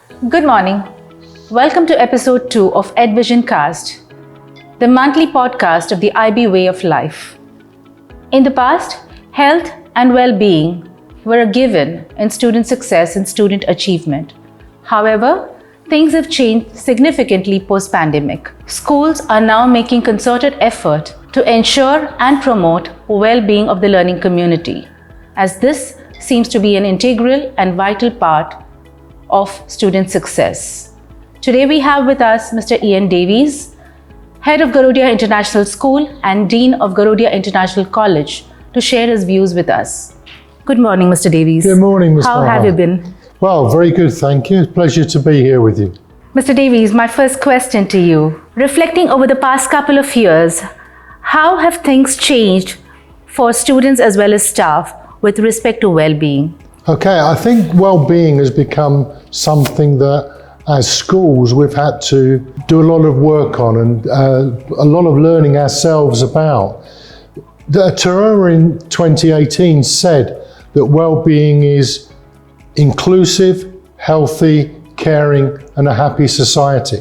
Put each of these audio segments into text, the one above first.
Good morning. Welcome to episode 2 of EdVision Cast, the monthly podcast of the IB Way of Life. In the past, health and well-being were a given in student success and student achievement. However, things have changed significantly post-pandemic. Schools are now making concerted effort to ensure and promote well-being of the learning community, as this seems to be an integral and vital part of student success. Today we have with us Mr. Ian Davies, Head of Garodia International School and Dean of Garodia International College, to share his views with us. Good morning, Mr. Davies. Good morning, Ms. How Maha. have you been? Well, very good, thank you. Pleasure to be here with you. Mr. Davies, my first question to you. Reflecting over the past couple of years, how have things changed for students as well as staff with respect to well-being? Okay, I think well-being has become something that as schools we've had to do a lot of work on and a lot of learning ourselves about. The Terror in 2018 said that well-being is inclusive, healthy, caring and a happy society.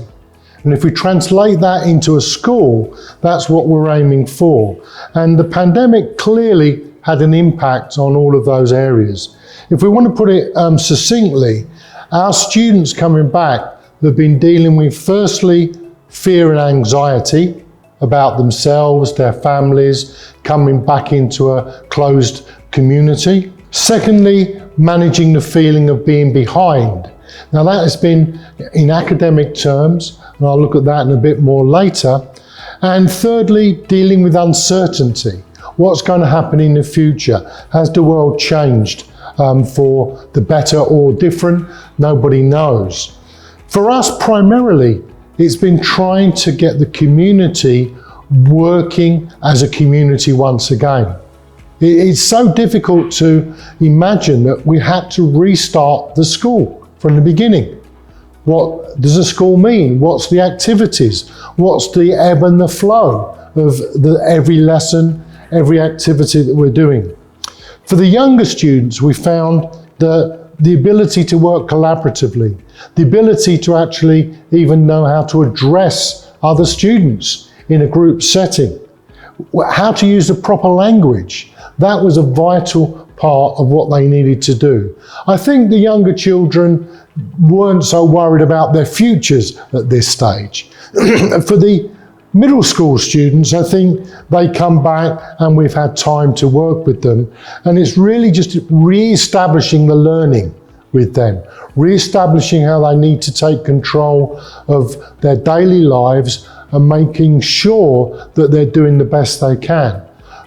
And if we translate that into a school, that's what we're aiming for. And the pandemic clearly had an impact on all of those areas. If we want to put it succinctly, our students coming back have been dealing with, firstly, fear and anxiety about themselves, their families, coming back into a closed community. Secondly, managing the feeling of being behind. Now that has been in academic terms, and I'll look at that in a bit more later. And thirdly, dealing with uncertainty. What's going to happen in the future? Has the world changed for the better or different? Nobody knows. For us, primarily, it's been trying to get the community working as a community once again. It's so difficult to imagine that we had to restart the school from the beginning. What does a school mean? What's the activities? What's the ebb and the flow of every lesson, every activity that we're doing? For the younger students, we found that the ability to work collaboratively, the ability to actually even know how to address other students in a group setting, how to use the proper language, that was a vital part of what they needed to do. I think the younger children weren't so worried about their futures at this stage. For the middle school students, I think they come back and we've had time to work with them. And it's really just re-establishing the learning with them, re-establishing how they need to take control of their daily lives and making sure that they're doing the best they can.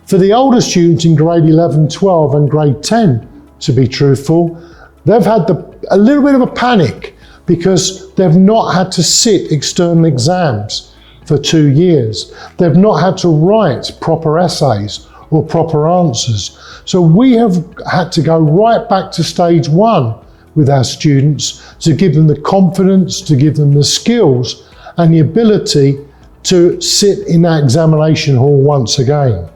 For the older students in grade 11, 12 and grade 10, to be truthful, they've had a little bit of a panic because they've not had to sit external exams for 2 years. They've not had to write proper essays or proper answers. So we have had to go right back to stage 1 with our students to give them the confidence, to give them the skills and the ability to sit in that examination hall once again.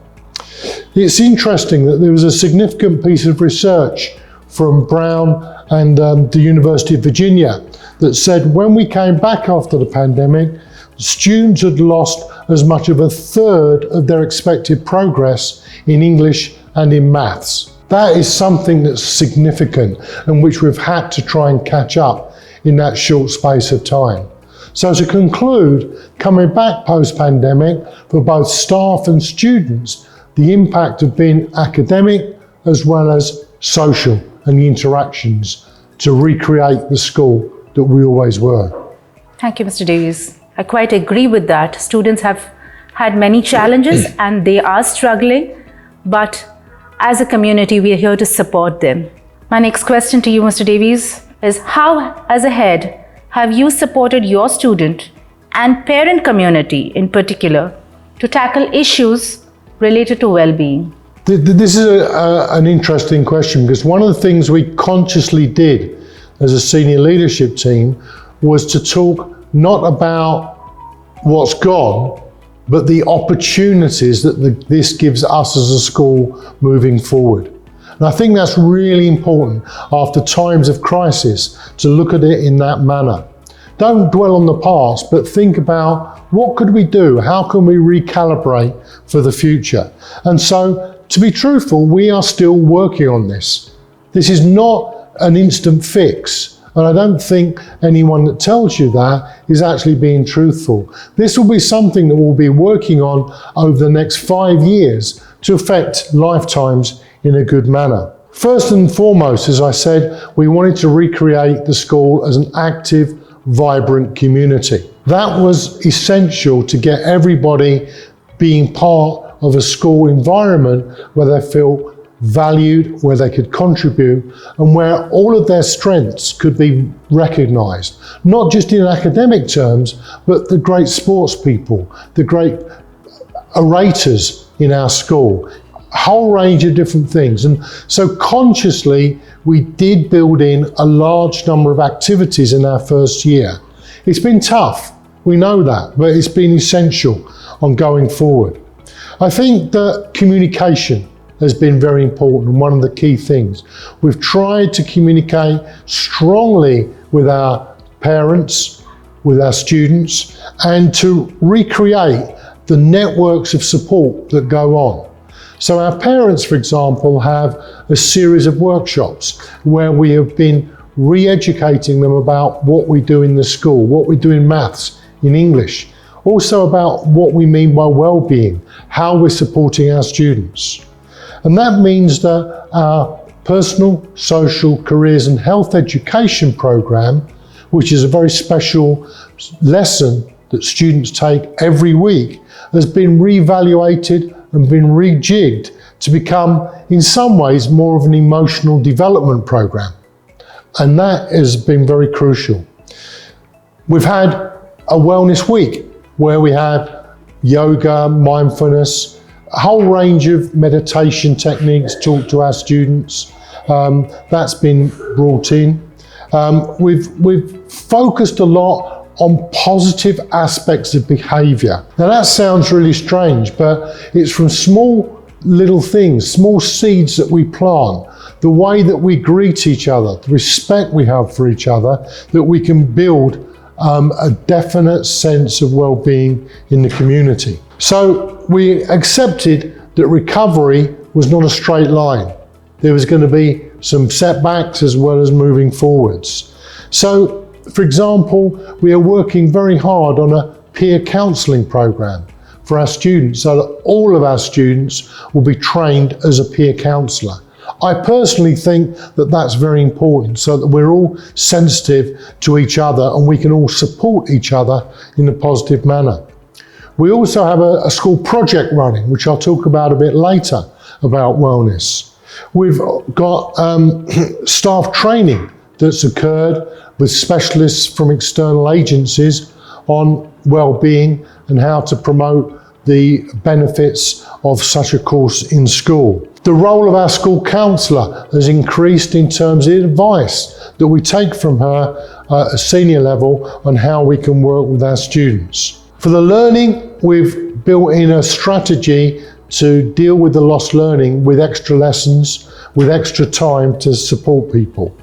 It's interesting that there was a significant piece of research from Brown and the University of Virginia that said when we came back after the pandemic, students had lost as much of a third of their expected progress in English and in maths. That is something that's significant and which we've had to try and catch up in that short space of time. So to conclude, coming back post-pandemic for both staff and students, the impact of being academic as well as social and the interactions to recreate the school that we always were. Thank you, Mr. Davies. I quite agree with that. Students have had many challenges and they are struggling, but as a community, we are here to support them. My next question to you, Mr. Davies, is how, as a head, have you supported your student and parent community in particular to tackle issues related to well-being? This is an interesting question because one of the things we consciously did as a senior leadership team was to talk not about what's gone, but the opportunities that this gives us as a school moving forward. And I think that's really important after times of crisis to look at it in that manner. Don't dwell on the past, but think about what could we do? How can we recalibrate for the future? And so, to be truthful, we are still working on this. This is not an instant fix. And I don't think anyone that tells you that is actually being truthful. This will be something that we'll be working on over the next 5 years to affect lifetimes in a good manner. First and foremost, as I said, we wanted to recreate the school as an active, vibrant community. That was essential to get everybody being part of a school environment where they feel valued, where they could contribute, and where all of their strengths could be recognised. Not just in academic terms, but the great sports people, the great orators in our school, a whole range of different things. And so consciously, we did build in a large number of activities in our first year. It's been tough, we know that, but it's been essential on going forward. I think that communication has been very important and one of the key things. We've tried to communicate strongly with our parents, with our students, and to recreate the networks of support that go on. So our parents, for example, have a series of workshops where we have been re-educating them about what we do in the school, what we do in maths, in English, also about what we mean by well-being, how we're supporting our students. And that means that our personal, social, careers and health education program, which is a very special lesson that students take every week, has been reevaluated and been rejigged to become, in some ways, more of an emotional development program. And that has been very crucial. We've had a wellness week where we had yoga, mindfulness, a whole range of meditation techniques taught to our students. That's been brought in. We've focused a lot on positive aspects of behaviour. Now that sounds really strange, but it's from small little things, small seeds that we plant, the way that we greet each other, the respect we have for each other, that we can build a definite sense of well-being in the community. So we accepted that recovery was not a straight line. There was going to be some setbacks as well as moving forwards. So, for example, we are working very hard on a peer counselling program for our students so that all of our students will be trained as a peer counsellor. I personally think that that's very important so that we're all sensitive to each other and we can all support each other in a positive manner. We also have a school project running, which I'll talk about a bit later, about wellness. We've got staff training that's occurred with specialists from external agencies on well-being and how to promote the benefits of such a course in school. The role of our school counsellor has increased in terms of advice that we take from her at a senior level on how we can work with our students. For the learning, we've built in a strategy to deal with the lost learning with extra lessons, with extra time to support people.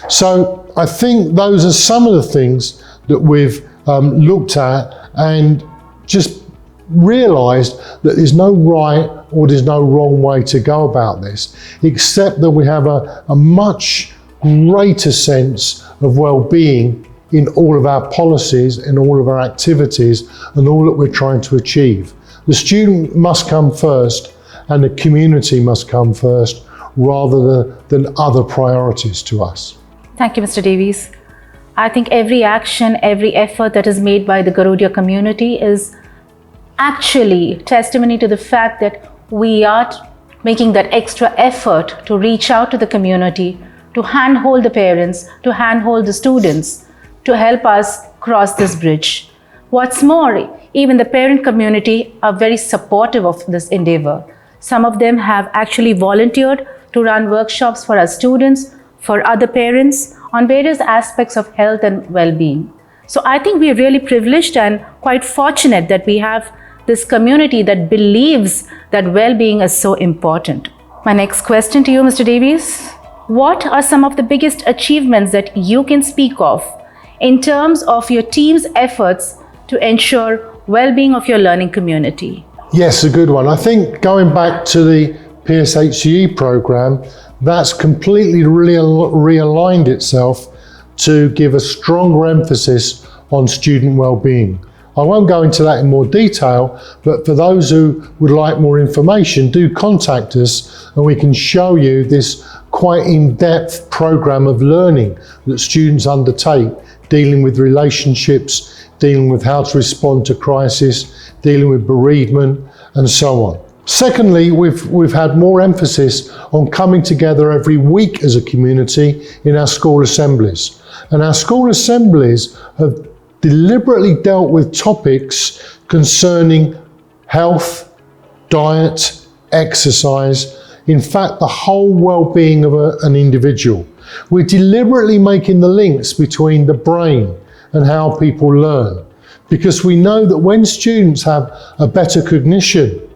So I think those are some of the things that we've looked at and just realised that there's no right or there's no wrong way to go about this, except that we have a much greater sense of well-being in all of our policies, in all of our activities, and all that we're trying to achieve. The student must come first and the community must come first rather than other priorities to us. Thank you, Mr. Davies. I think every action, every effort that is made by the Garodia community is actually testimony to the fact that we are making that extra effort to reach out to the community, to handhold the parents, to handhold the students, to help us cross this bridge. What's more, even the parent community are very supportive of this endeavor. Some of them have actually volunteered to run workshops for our students, for other parents on various aspects of health and well-being. So I think we're really privileged and quite fortunate that we have this community that believes that well-being is so important. My next question to you, Mr. Davies. What are some of the biggest achievements that you can speak of in terms of your team's efforts to ensure well-being of your learning community? Yes, a good one. I think going back to the PSHE program, that's completely realigned itself to give a stronger emphasis on student well-being. I won't go into that in more detail, but for those who would like more information, do contact us and we can show you this quite in-depth program of learning that students undertake, dealing with relationships, dealing with how to respond to crisis, dealing with bereavement, and so on. Secondly, we've had more emphasis on coming together every week as a community in our school assemblies. And our school assemblies have deliberately dealt with topics concerning health, diet, exercise, in fact, the whole well-being of an individual. We're deliberately making the links between the brain and how people learn, because we know that when students have a better cognition,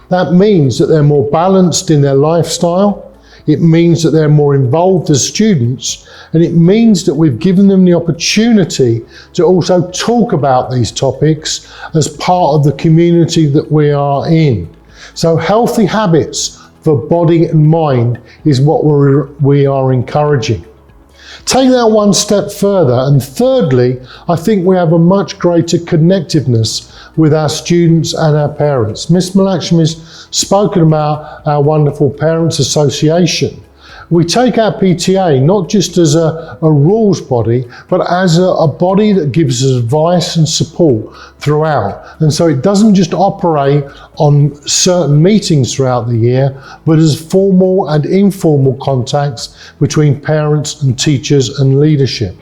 that means that they're more balanced in their lifestyle, it means that they're more involved as students, and it means that we've given them the opportunity to also talk about these topics as part of the community that we are in. So healthy habits for body and mind is what we are encouraging. Take that one step further, and thirdly, I think we have a much greater connectiveness with our students and our parents. Miss Malakshmi's spoken about our wonderful Parents Association. We take our PTA not just as a rules body, but as a body that gives us advice and support throughout. And so it doesn't just operate on certain meetings throughout the year, but as formal and informal contacts between parents and teachers and leadership.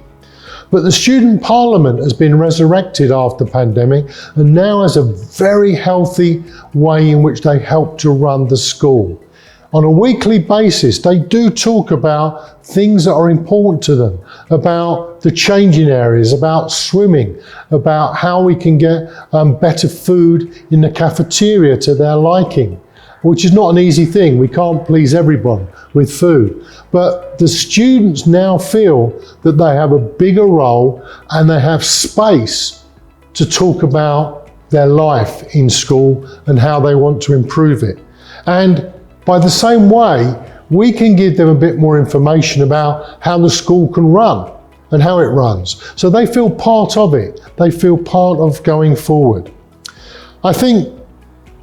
But the Student Parliament has been resurrected after the pandemic and now has a very healthy way in which they help to run the school. On a weekly basis, they do talk about things that are important to them, about the changing areas, about swimming, about how we can get better food in the cafeteria to their liking, which is not an easy thing. We can't please everyone with food. But the students now feel that they have a bigger role and they have space to talk about their life in school and how they want to improve it. And by the same way, we can give them a bit more information about how the school can run and how it runs. So they feel part of it. They feel part of going forward. I think,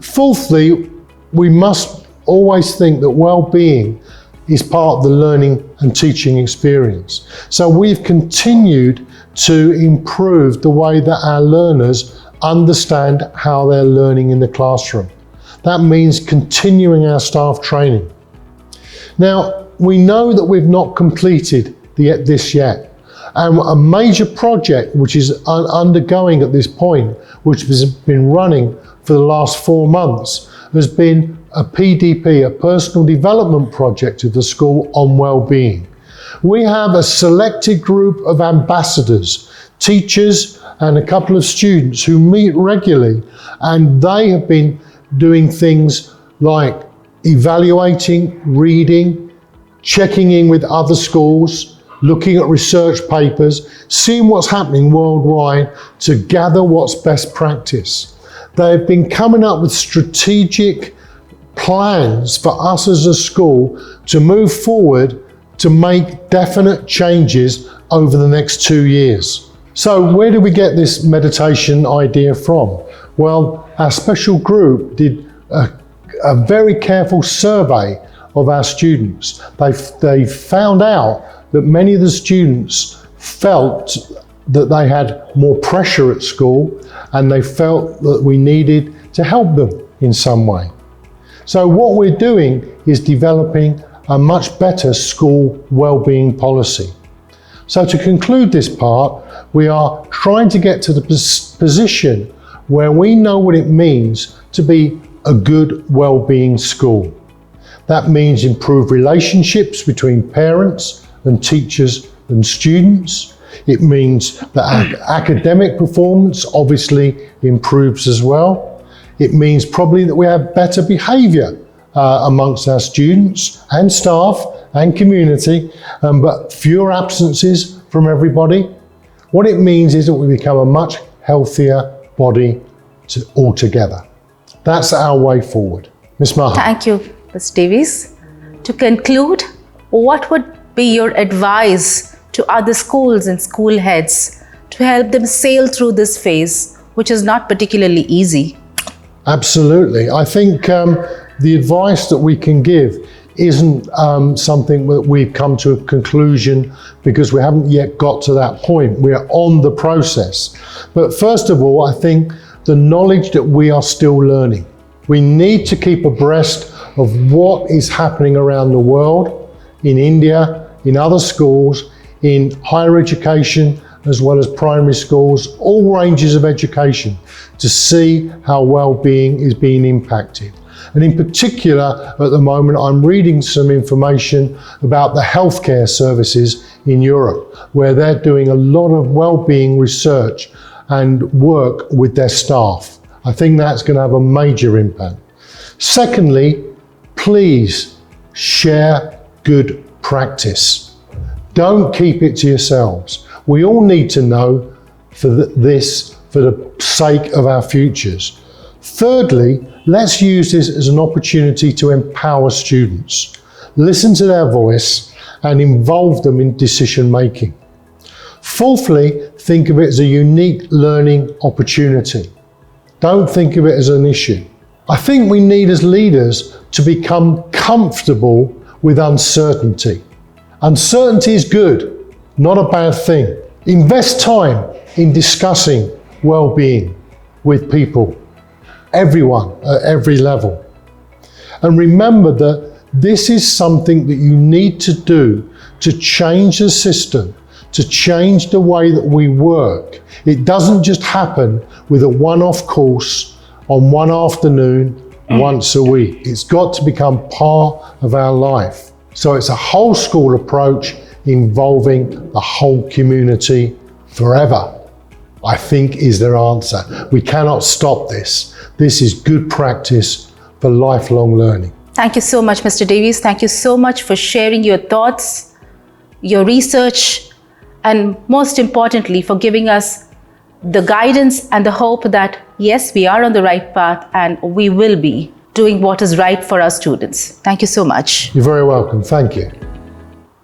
fourthly, we must always think that well-being is part of the learning and teaching experience. So we've continued to improve the way that our learners understand how they're learning in the classroom. That means continuing our staff training. Now, we know that we've not completed this yet. And a major project which is undergoing at this point, which has been running for the last 4 months, has been a PDP, a personal development project of the school on well-being. We have a selected group of ambassadors, teachers and a couple of students who meet regularly, and they have been doing things like evaluating, reading, checking in with other schools, looking at research papers, seeing what's happening worldwide to gather what's best practice. They've been coming up with strategic plans for us as a school to move forward to make definite changes over the next 2 years. So where did we get this meditation idea from? Well, our special group did a very careful survey of our students. They found out that many of the students felt that they had more pressure at school and they felt that we needed to help them in some way. So what we're doing is developing a much better school well-being policy. So to conclude this part, we are trying to get to the position where we know what it means to be a good well-being school. That means improved relationships between parents and teachers and students. It means that academic performance obviously improves as well. It means probably that we have better behaviour amongst our students and staff and community, but fewer absences from everybody. What it means is that we become a much healthier body altogether. That's our way forward. Ms. Maha. Thank you, Mr. Davies. To conclude, what would be your advice to other schools and school heads to help them sail through this phase, which is not particularly easy? Absolutely. I think the advice that we can give isn't something that we've come to a conclusion because we haven't yet got to that point. We're on the process. But first of all, I think the knowledge that we are still learning. We need to keep abreast of what is happening around the world, in India, in other schools, in higher education, as well as primary schools, all ranges of education, to see how well-being is being impacted. And in particular, at the moment, I'm reading some information about the healthcare services in Europe, where they're doing a lot of well-being research and work with their staff. I think that's going to have a major impact. Secondly, please share good practice. Don't keep it to yourselves. We all need to know for the sake of our futures. Thirdly, let's use this as an opportunity to empower students. Listen to their voice and involve them in decision making. Fourthly, think of it as a unique learning opportunity. Don't think of it as an issue. I think we need as leaders to become comfortable with uncertainty. Uncertainty is good, not a bad thing. Invest time in discussing well-being with people, everyone at every level. And remember that this is something that you need to do to change the system, to change the way that we work. It doesn't just happen with a one-off course on one afternoon once a week. It's got to become part of our life. So it's a whole school approach involving the whole community forever, I think, is their answer. We cannot stop this. This is good practice for lifelong learning. Thank you so much, Mr. Davies. Thank you so much for sharing your thoughts, your research, and most importantly, for giving us the guidance and the hope that, yes, we are on the right path and we will be doing what is right for our students. Thank you so much. You're very welcome. Thank you.